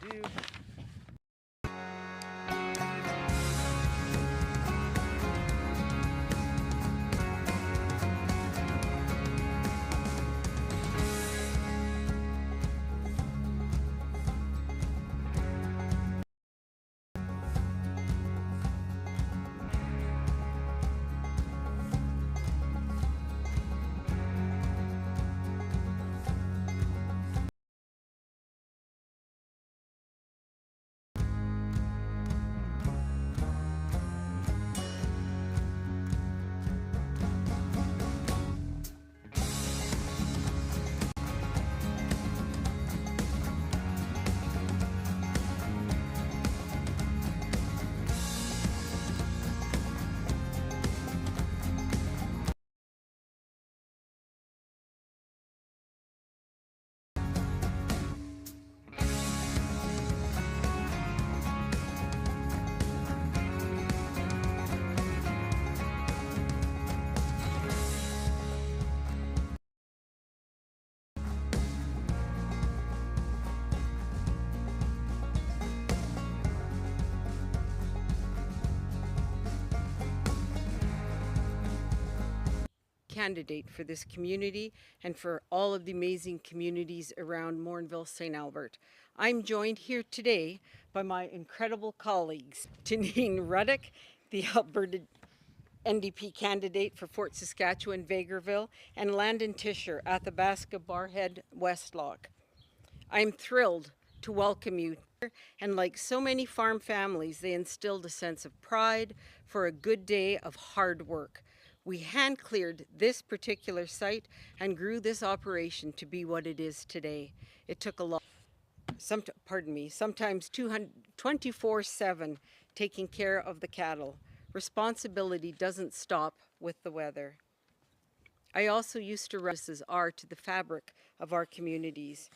do. Candidate for this community and for all of the amazing communities around Morinville, St. Albert. I'm joined here today by my incredible colleagues, Taneen Rudyk, the Alberta NDP candidate for Fort Saskatchewan, Vegreville, and Landen Tischer, Athabasca, Barhead, Westlock. I'm thrilled to welcome you, and like so many farm families, they instilled a sense of pride for a good day of hard work. We hand cleared this particular site and grew this operation to be what it is today. It took a lot, sometimes 24/7 taking care of the cattle. Responsibility doesn't stop with the weather. I also used to services are to the fabric of our communities.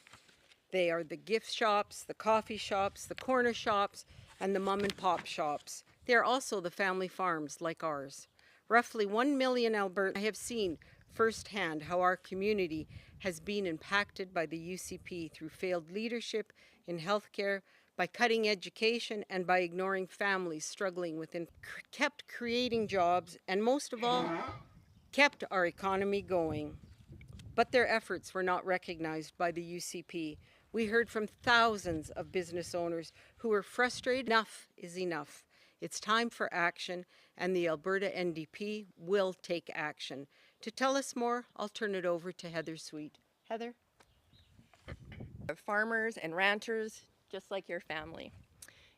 They are the gift shops, the coffee shops, the corner shops, and the mom and pop shops. They are also the family farms like ours. Roughly 1 million Albertans. I have seen firsthand how our community has been impacted by the UCP through failed leadership in healthcare, by cutting education, and by ignoring families struggling within, kept creating jobs, and most of all, kept our economy going. But their efforts were not recognized by the UCP. We heard from thousands of business owners who were frustrated. Enough is enough. It's time for action, and the Alberta NDP will take action. To tell us more, I'll turn it over to Heather Sweet. Heather? Farmers and ranchers, just like your family.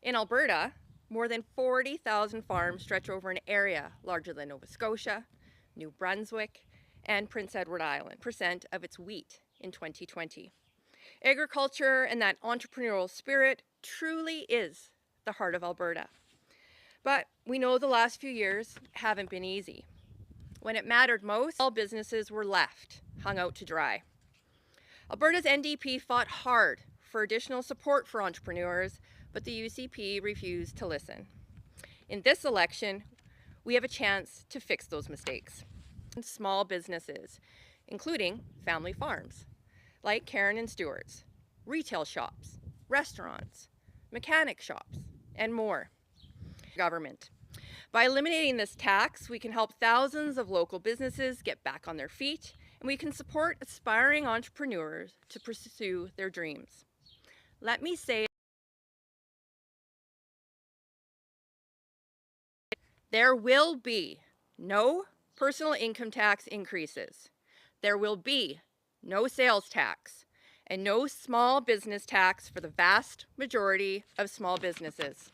In Alberta, more than 40,000 farms stretch over an area larger than Nova Scotia, New Brunswick, and Prince Edward Island, % of its wheat in 2020. Agriculture and that entrepreneurial spirit truly is the heart of Alberta. But we know the last few years haven't been easy. When it mattered most, all businesses were left, hung out to dry. Alberta's NDP fought hard for additional support for entrepreneurs, but the UCP refused to listen. In this election, we have a chance to fix those mistakes. Small businesses, including family farms, like Karen and Stewart's, retail shops, restaurants, mechanic shops, and more. Government. By eliminating this tax, we can help thousands of local businesses get back on their feet, and we can support aspiring entrepreneurs to pursue their dreams. Let me say, there will be no personal income tax increases. There will be no sales tax and no small business tax for the vast majority of small businesses.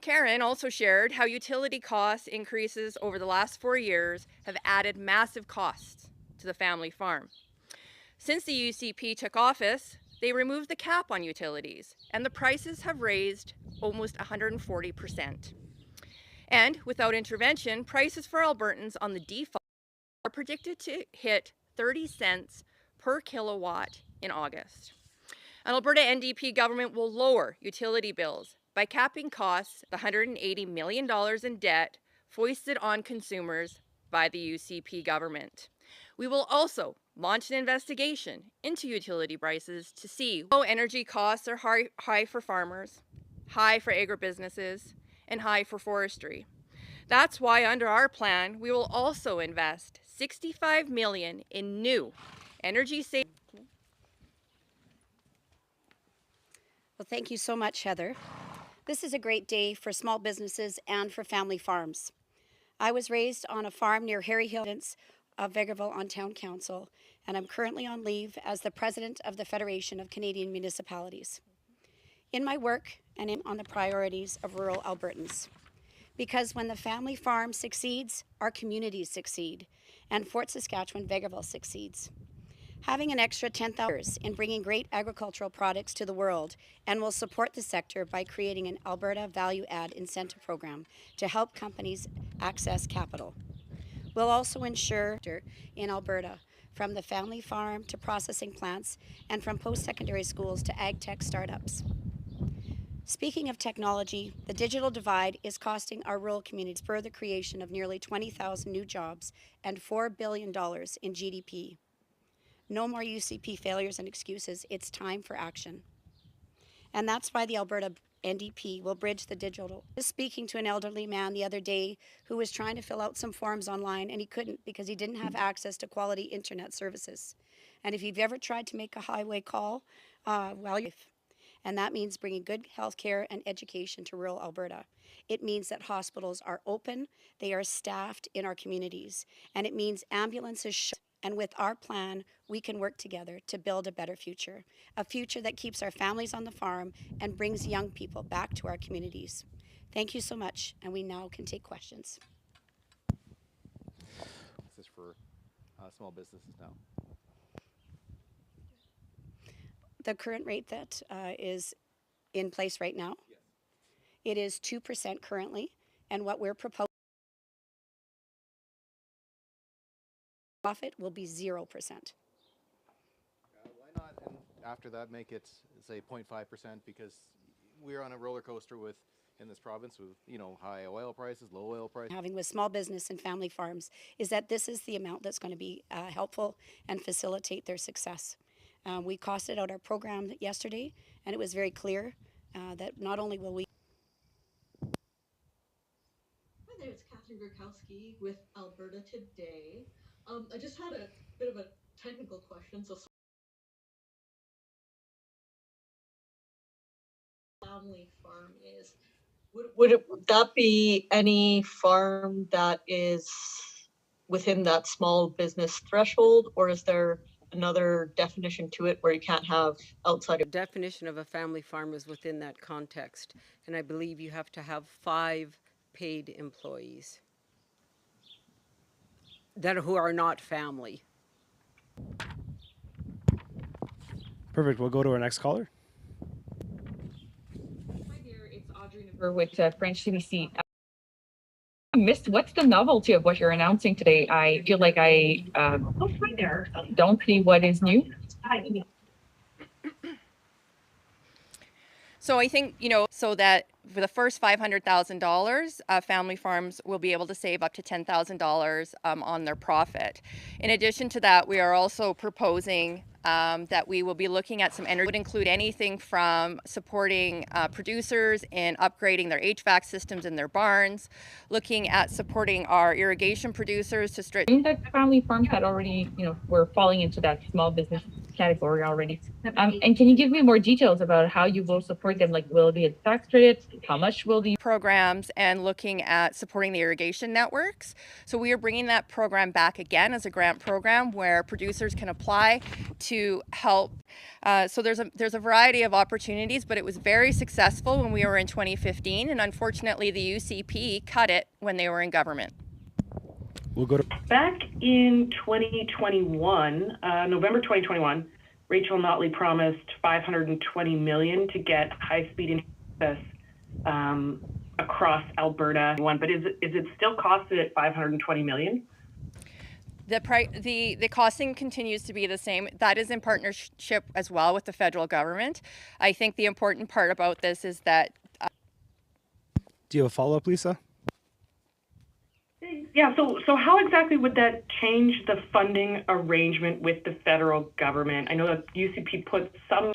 Karen also shared how utility cost increases over the last 4 years have added massive costs to the family farm. Since the UCP took office, they removed the cap on utilities, and the prices have raised almost 140%. And without intervention, prices for Albertans on the default are predicted to hit 30 cents per kilowatt in August. An Alberta NDP government will lower utility bills by capping costs, the $180 million in debt foisted on consumers by the UCP government. We will also launched an investigation into utility prices to see how energy costs are high for farmers, high for agribusinesses, and high for forestry. That's why under our plan, we will also invest $65 million in new energy saving. Well, thank you so much, Heather. This is a great day for small businesses and for family farms. I was raised on a farm near Harry Hill of Vegreville on Town Council, and I'm currently on leave as the president of the Federation of Canadian Municipalities. In my work, and on the priorities of rural Albertans. Because when the family farm succeeds, our communities succeed, and Fort Saskatchewan Vegreville succeeds. Having an extra $10,000 in bringing great agricultural products to the world, and will support the sector by creating an Alberta Value Add Incentive Program to help companies access capital. We'll also ensure in Alberta, from the family farm to processing plants, and from post-secondary schools to ag tech startups. Speaking of technology, the digital divide is costing our rural communities for the creation of nearly 20,000 new jobs and $4 billion in GDP. No more UCP failures and excuses. It's time for action. And that's why the Alberta NDP will bridge the digital. I was speaking to an elderly man the other day who was trying to fill out some forms online, and he couldn't because he didn't have access to quality internet services. And if you've ever tried to make a highway call, and that means bringing good health care and education to rural Alberta. It means that hospitals are open, they are staffed in our communities, and it means ambulances. And with our plan, we can work together to build a better future, a future that keeps our families on the farm and brings young people back to our communities. Thank you so much, and we now can take questions. This is for small businesses now. The current rate that is in place right now, Yes. It is 2% currently, and what we're proposing profit will be 0%. Why not, and after that, make it say 0.5%, because we're on a roller coaster in this province with high oil prices, low oil prices. Having with small business and family farms is that this is the amount that's going to be helpful and facilitate their success. We costed out our program yesterday, and it was very clear that not only will we. Hi there, it's Catherine Gurkowski with Alberta Today. I just had a bit of a technical question. So family farm is, would that be any farm that is within that small business threshold, or is there another definition to it where you can't have outside The definition of a family farm is within that context, and I believe you have to have 5 paid employees who are not family. Perfect. We'll go to our next caller. Hi there, it's Audrey with French CBC. I missed, what's the novelty of what you're announcing today? I feel like I don't see what is new. So I think, so that for the first $500,000, family farms will be able to save up to $10,000 on their profit. In addition to that, we are also proposing that we will be looking at some energy. It would include anything from supporting producers in upgrading their HVAC systems in their barns, looking at supporting our irrigation producers to stretch. I think that family farms had already, were falling into that small business category already. And can you give me more details about how you will support them? Like, will it be a tax credit? How much will the programs, and looking at supporting the irrigation networks? So we are bringing that program back again as a grant program where producers can apply to help. So there's a variety of opportunities, but it was very successful when we were in 2015, and unfortunately the UCP cut it when they were in government. We'll go to back in 2021, November 2021, Rachel Notley promised $520 million to get high-speed access across Alberta. But is it still costed at $520 million? The costing continues to be the same. That is in partnership as well with the federal government. I think the important part about this is that. Do you have a follow-up, Lisa? Yeah, so how exactly would that change the funding arrangement with the federal government? I know that UCP put some.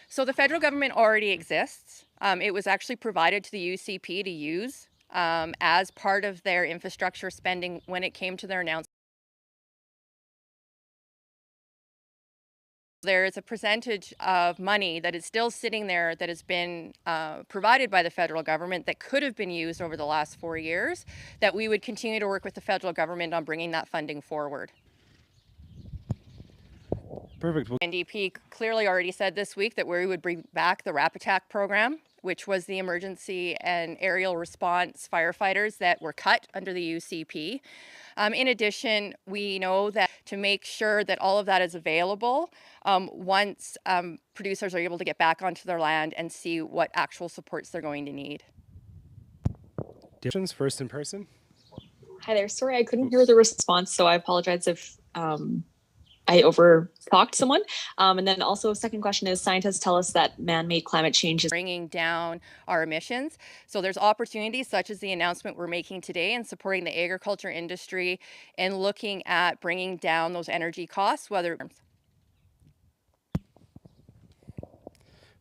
So the federal government already exists. It was actually provided to the UCP to use as part of their infrastructure spending when it came to their announcement. There is a percentage of money that is still sitting there that has been provided by the federal government that could have been used over the last 4 years, that we would continue to work with the federal government on bringing that funding forward. Perfect. NDP clearly already said this week that we would bring back the RAP Attack program, which was the emergency and aerial response firefighters that were cut under the UCP. In addition, we know that to make sure that all of that is available once producers are able to get back onto their land and see what actual supports they're going to need. First in person. Hi there. Sorry, I couldn't hear the response, so I apologize if I over-talked someone. And then also, second question is, scientists tell us that man-made climate change is bringing down our emissions. So there's opportunities such as the announcement we're making today in supporting the agriculture industry and looking at bringing down those energy costs, whether.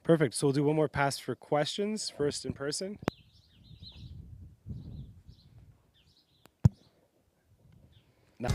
Perfect. So we'll do one more pass for questions, first in person. No.